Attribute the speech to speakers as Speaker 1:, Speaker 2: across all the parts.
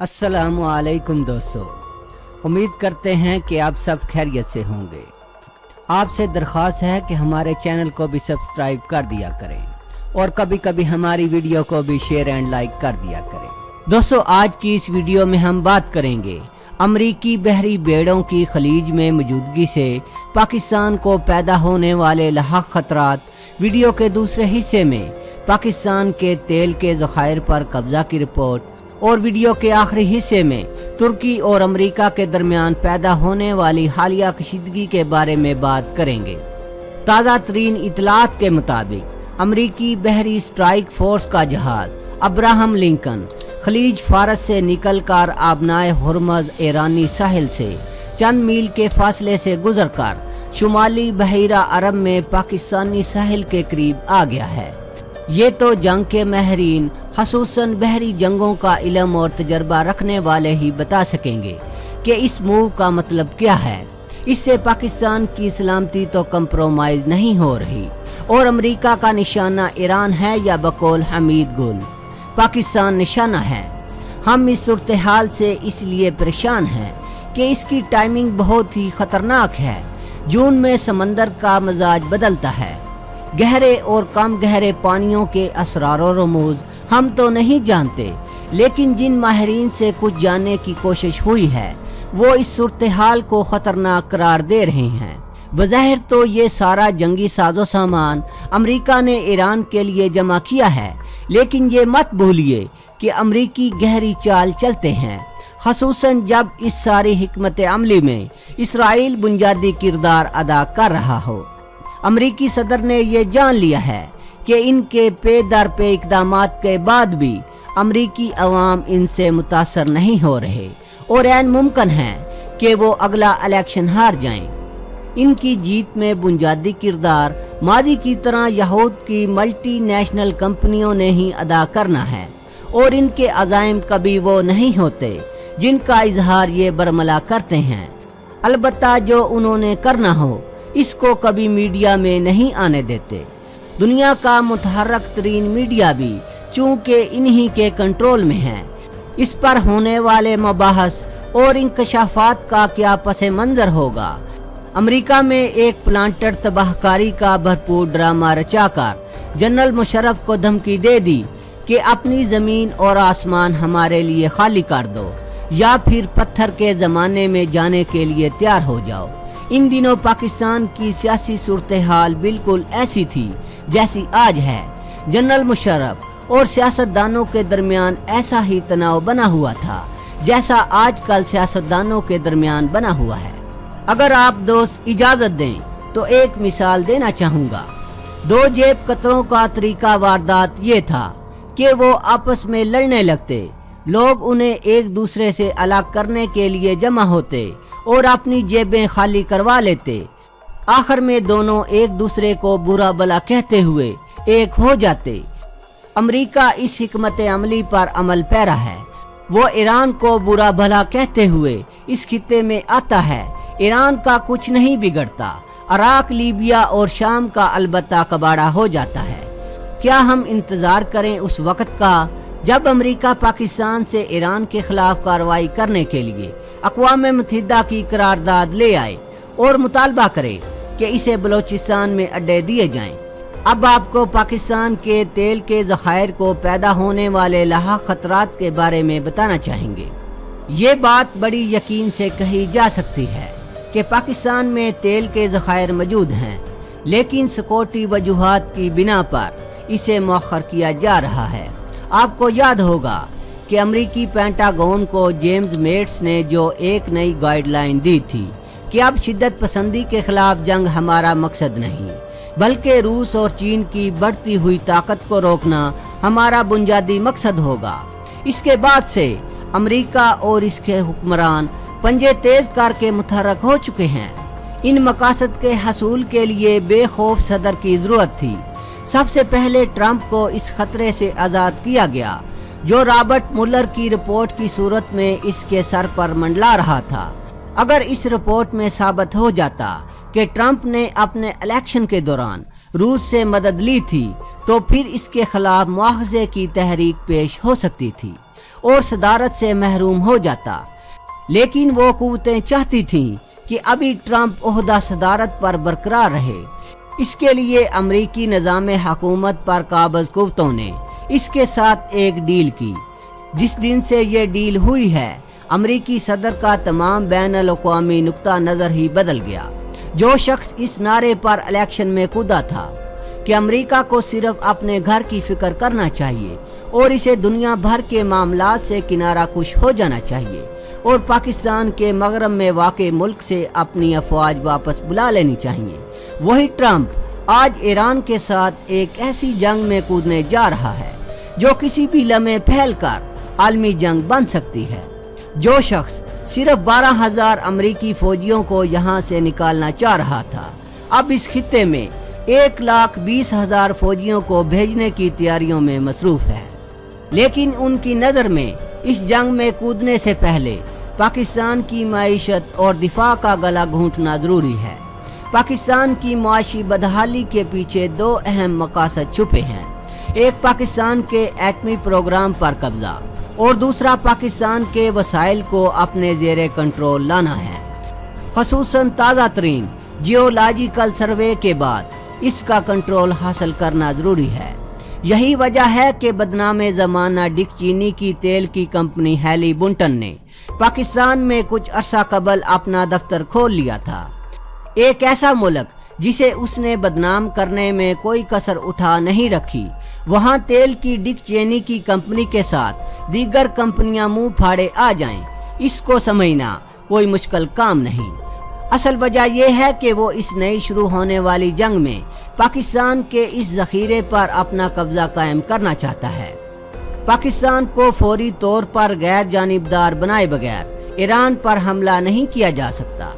Speaker 1: अस्सलामु अलैकुम दोस्तों, उम्मीद करते हैं कि आप सब खैरियत से होंगे। आपसे दरख्वास्त है कि हमारे चैनल को भी सब्सक्राइब कर दिया करें और कभी कभी हमारी वीडियो को भी शेयर एंड लाइक कर दिया करें। दोस्तों, आज की इस वीडियो में हम बात करेंगे अमरीकी बहरी भेड़ों की खलीज में मौजूदगी से पाकिस्तान को पैदा होने वाले लाहक खतरात। वीडियो के दूसरे हिस्से में पाकिस्तान के तेल के ज़खायर पर कब्जा की रिपोर्ट और वीडियो के आखिरी हिस्से में तुर्की और अमेरिका के दरमियान पैदा होने वाली हालिया कशीदगी के बारे में बात करेंगे। ताज़ा तरीन इतलात के मुताबिक अमरीकी बहरी स्ट्राइक फोर्स का जहाज अब्राहम लिंकन खलीज फारस से निकलकर आबनाए हुर्मज ईरानी साहिल से चंद मील के फासले से गुजरकर शुमाली बहरा अरब में पाकिस्तानी साहिल के करीब आ गया है। ये तो जंग के माहिरीन खसूसन बहरी जंगों का इल्म और तजर्बा रखने वाले ही बता सकेंगे कि इस मूव का मतलब क्या है। इससे पाकिस्तान की सलामती तो कंप्रोमाइज नहीं हो रही और अमेरिका का निशाना ईरान है या बकौल हमीद गुल पाकिस्तान निशाना है। हम इस सूरत हाल से इसलिए परेशान हैं कि इसकी टाइमिंग बहुत ही खतरनाक है। जून में समंदर का मिजाज बदलता है। गहरे और कम गहरे पानियों के असरार और रमूज हम तो नहीं जानते, लेकिन जिन माहिरीन से कुछ जानने की कोशिश हुई है वो इस सूरत हाल को खतरनाक करार दे रहे हैं। बज़ाहिर तो ये सारा जंगी साजो सामान अमेरिका ने ईरान के लिए जमा किया है, लेकिन ये मत भूलिए कि अमरीकी गहरी चाल चलते हैं, खसूसन जब इस सारी हिकमत अमली में इसराइल बुनियादी किरदार अदा कर रहा हो। अमरीकी सदर ने यह जान लिया है कि इनके पे दर पे इकदामात के बाद भी अमरीकी अवाम इनसे मुतासर नहीं हो रहे और ऐन मुमकिन है कि वो अगला इलेक्शन हार जाएं। इनकी जीत में बुनियादी किरदार माजी की तरह यहूद की मल्टी नेशनल कंपनियों ने ही अदा करना है और इनके अज़ाइम कभी वो नहीं होते जिनका इजहार ये बरमला करते हैं। अलबत्ता जो उन्होंने करना हो इसको कभी मीडिया में नहीं आने देते। दुनिया का मुतहर्रक तरीन मीडिया भी चूंकि इन्हीं के कंट्रोल में है। इस पर होने वाले मबाहस और इंकशाफात का क्या पस मंजर होगा। अमेरिका में एक प्लांटर तबाहकारी का भरपूर ड्रामा रचाकर जनरल मुशर्रफ को धमकी दे दी कि अपनी ज़मीन और आसमान हमारे लिए खाली कर दो या फिर पत्थर के ज़माने में जाने के लिए तैयार हो जाओ। इन दिनों पाकिस्तान की सियासी सूरत हाल बिल्कुल ऐसी थी जैसी आज है। जनरल मुशर्रफ और सियासतदानों के दरमियान ऐसा ही तनाव बना हुआ था जैसा आजकल सियासतदानों के दरमियान बना हुआ है। अगर आप दोस्त इजाज़त दें तो एक मिसाल देना चाहूँगा। दो जेब कतरों का तरीका वारदात ये था कि वो आपस में लड़ने लगते। लोग उन्हें एक दूसरे से अलग करने के लिए जमा होते और अपनी जेबें खाली करवा लेते। आखिर में दोनों एक दूसरे को बुरा भला कहते हुए एक हो जाते। अमेरिका इस हिकमत अमली पर अमल पैरा है। वो ईरान को बुरा भला कहते हुए इस खित्ते में आता है। ईरान का कुछ नहीं बिगड़ता। इराक, लीबिया और शाम का अलबत्ता कबाड़ा हो जाता है। क्या हम इंतजार करें उस वक्त का जब अमेरिका पाकिस्तान से ईरान के खिलाफ कार्रवाई करने के लिए अक़वाम मुत्तहिदा की करारदाद ले आए और मुतालबा करे कि इसे बलोचिस्तान में अड्डे दिए जाएं। अब आपको पाकिस्तान के तेल के ज़खायर को पैदा होने वाले लाहक खतरात के बारे में बताना चाहेंगे। ये बात बड़ी यकीन से कही जा सकती है कि पाकिस्तान में तेल के ज़खायर मौजूद हैं, लेकिन सिक्योरिटी वजूहात की बिना पर इसे मौखर किया जा रहा है। आपको याद होगा कि अमरीकी पेंटागन को जेम्स मेट्स ने जो एक नई गाइडलाइन दी थी कि अब शिद्दत पसंदी के खिलाफ जंग हमारा मकसद नहीं, बल्कि रूस और चीन की बढ़ती हुई ताकत को रोकना हमारा बुनियादी मकसद होगा। इसके बाद से अमेरिका और इसके हुक्मरान पंजे तेज करके मुतहर्रक हो चुके हैं। इन मकासद के हसूल के लिए बेखौफ सदर की जरूरत थी। सबसे पहले ट्रंप को इस खतरे से आज़ाद किया गया जो रॉबर्ट मुलर की रिपोर्ट की सूरत में इसके सर पर मंडला रहा था। अगर इस रिपोर्ट में साबित हो जाता कि ट्रंप ने अपने इलेक्शन के दौरान रूस से मदद ली थी तो फिर इसके खिलाफ मुआवजे की तहरीक पेश हो सकती थी और सदारत से महरूम हो जाता, लेकिन वो कुव्वतें चाहती थीं कि अभी ट्रंप ओहदा सदारत पर बरकरार रहे। इसके लिए अमरीकी निज़ाम हुकूमत पर काबिज कुव्वतों ने इसके साथ एक डील की। जिस दिन से ये डील हुई है, अमरीकी सदर का तमाम बैनुल अक़वामी नुक्ता नज़र ही बदल गया। जो शख्स इस नारे पर इलेक्शन में कूदा था कि अमरीका को सिर्फ अपने घर की फिक्र करना चाहिए और इसे दुनिया भर के मामलात से किनारा कुश हो जाना चाहिए और पाकिस्तान के मगरब में वाक़े मुल्क से अपनी अफवाज वापस बुला लेनी चाहिए, वही ट्रंप आज ईरान के साथ एक ऐसी जंग में कूदने जा रहा है जो किसी भी लम्हे फैल कर आलमी जंग बन सकती है। जो शख्स सिर्फ 12,000 अमरीकी फौजियों को यहाँ से निकालना चाह रहा था, अब इस खित्ते में 1,20,000 फौजियों को भेजने की तैयारियों में मसरूफ है। लेकिन उनकी नज़र में इस जंग में कूदने से पहले पाकिस्तान की मईशत और दिफा का गला घूंटना ज़रूरी है। पाकिस्तान की मुआशी बदहाली के पीछे दो अहम मकासद छुपे हैं। एक पाकिस्तान के एटमी प्रोग्राम पर कब्जा और दूसरा पाकिस्तान के वसाइल को अपने ज़ेरे कंट्रोल लाना है। ख़ुसूसन ताज़ा तरीन जियोलॉजिकल सर्वे के बाद इसका कंट्रोल हासिल करना ज़रूरी है। यही वजह है कि बदनामे ज़माना डिक चीनी की तेल की कंपनी हैली बुंटन ने पाकिस्तान में कुछ अरसा कबल अपना दफ्तर खोल लिया था। एक ऐसा मुल्क जिसे उसने बदनाम करने में कोई कसर उठा नहीं रखी, वहाँ तेल की डिक चेनी की कंपनी के साथ दीगर कंपनियां मुंह फाड़े आ जाएं, इसको समझना कोई मुश्किल काम नहीं। असल वजह यह है कि वो इस नई शुरू होने वाली जंग में पाकिस्तान के इस ज़ख़ीरे पर अपना कब्जा कायम करना चाहता है। पाकिस्तान को फौरी तौर पर गैर जानिबदार बनाए बगैर ईरान पर हमला नहीं किया जा सकता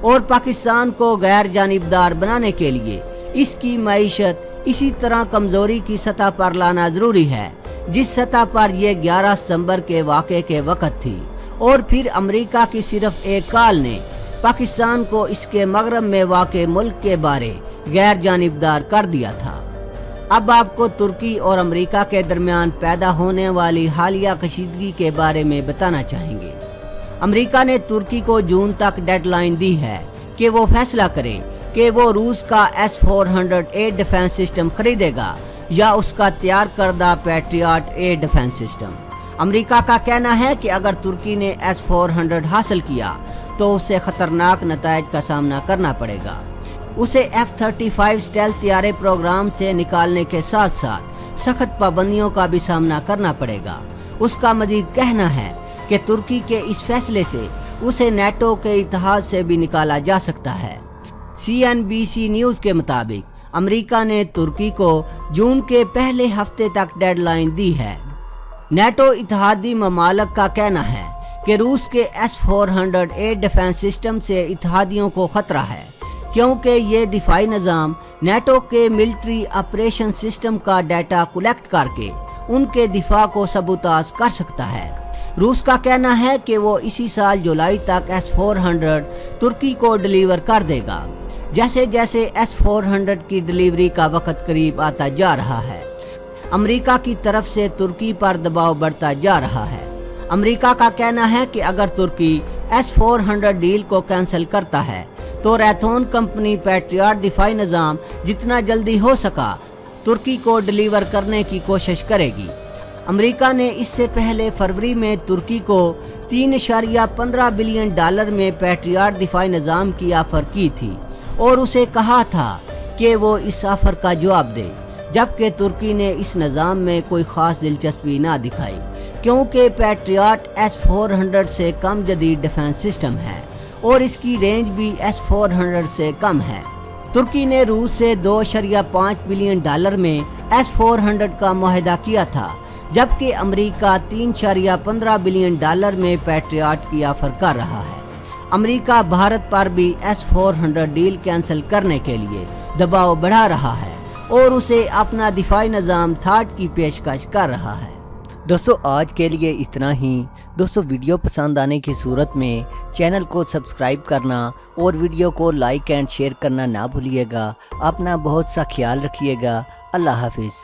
Speaker 1: और पाकिस्तान को गैर जानिबदार बनाने के लिए इसकी मईशत इसी तरह कमज़ोरी की सतह पर लाना ज़रूरी है जिस सतह पर यह 11 सितंबर के वाक़े के वक़्त थी। और फिर अमेरिका की सिर्फ एक कॉल ने पाकिस्तान को इसके मगरब में वाक़े मुल्क के बारे गैर जानिबदार कर दिया था। अब आपको तुर्की और अमेरिका के दरमियान पैदा होने वाली हालिया कशीदगी के बारे में बताना चाहेंगे। अमेरिका ने तुर्की को जून तक डेडलाइन दी है कि वो फैसला करे कि वो रूस का S-400A डिफेंस सिस्टम खरीदेगा या उसका तैयार करदा patriot A defence system. America का कहना है कि अगर तुर्की ने S-400 हासिल किया तो उसे खतरनाक नतायज का सामना करना पड़ेगा। उसे F-35 स्टेल्थ तैयारे प्रोग्राम से निकालने के साथ साथ सख्त पाबंदियों का भी सामना करना पड़ेगा। उसका मजीद कहना है कि तुर्की के इस फैसले से उसे नेटो के इत्तेहाद से भी निकाला जा सकता है। CNBC न्यूज़ के मुताबिक अमेरिका ने तुर्की को जून के पहले हफ्ते तक डेडलाइन दी है। नेटो इत्तेहादी ममालिक का कहना है कि रूस के S-400A डिफेंस सिस्टम से इत्तेहादियों को खतरा है क्योंकि ये दिफाई निज़ाम नेटो के मिलिट्री ऑपरेशन सिस्टम का डाटा कलेक्ट करके उनके दिफा को सबूताज कर सकता है। रूस का कहना है कि वो इसी साल जुलाई तक S-400 तुर्की को डिलीवर कर देगा। जैसे जैसे S-400 की डिलीवरी का वक्त करीब आता जा रहा है, अमेरिका की तरफ से तुर्की पर दबाव बढ़ता जा रहा है। अमेरिका का कहना है कि अगर तुर्की S-400 डील को कैंसिल करता है तो रैथोन कंपनी पैट्रियट दिफाई निज़ाम जितना जल्दी हो सका तुर्की को डिलीवर करने की कोशिश करेगी। अमेरिका ने इससे पहले फरवरी में तुर्की को $3.15 बिलियन में पैट्रियट दिफाई निज़ाम की ऑफर की थी और उसे कहा था कि वो इस ऑफर का जवाब दे, जबकि तुर्की ने इस निज़ाम में कोई ख़ास दिलचस्पी ना दिखाई क्योंकि पैट्रियट S-400 से कम जदीद डिफेंस सिस्टम है और इसकी रेंज भी S-400 से कम है। तुर्की ने रूस से $2.5 बिलियन में S-400 का मुआहदा किया था, जबकि अमेरिका $3.15 बिलियन में पैट्रियट की ऑफर कर रहा है। अमेरिका भारत पर भी S-400 डील कैंसिल करने के लिए दबाव बढ़ा रहा है और उसे अपना दिफाई निज़ाम थाट की पेशकश कर रहा है। दोस्तों आज के लिए इतना ही। दोस्तों वीडियो पसंद आने की सूरत में चैनल को सब्सक्राइब करना और वीडियो को लाइक एंड शेयर करना ना भूलिएगा। अपना बहुत सा ख्याल रखिएगा। अल्लाह हाफिज़।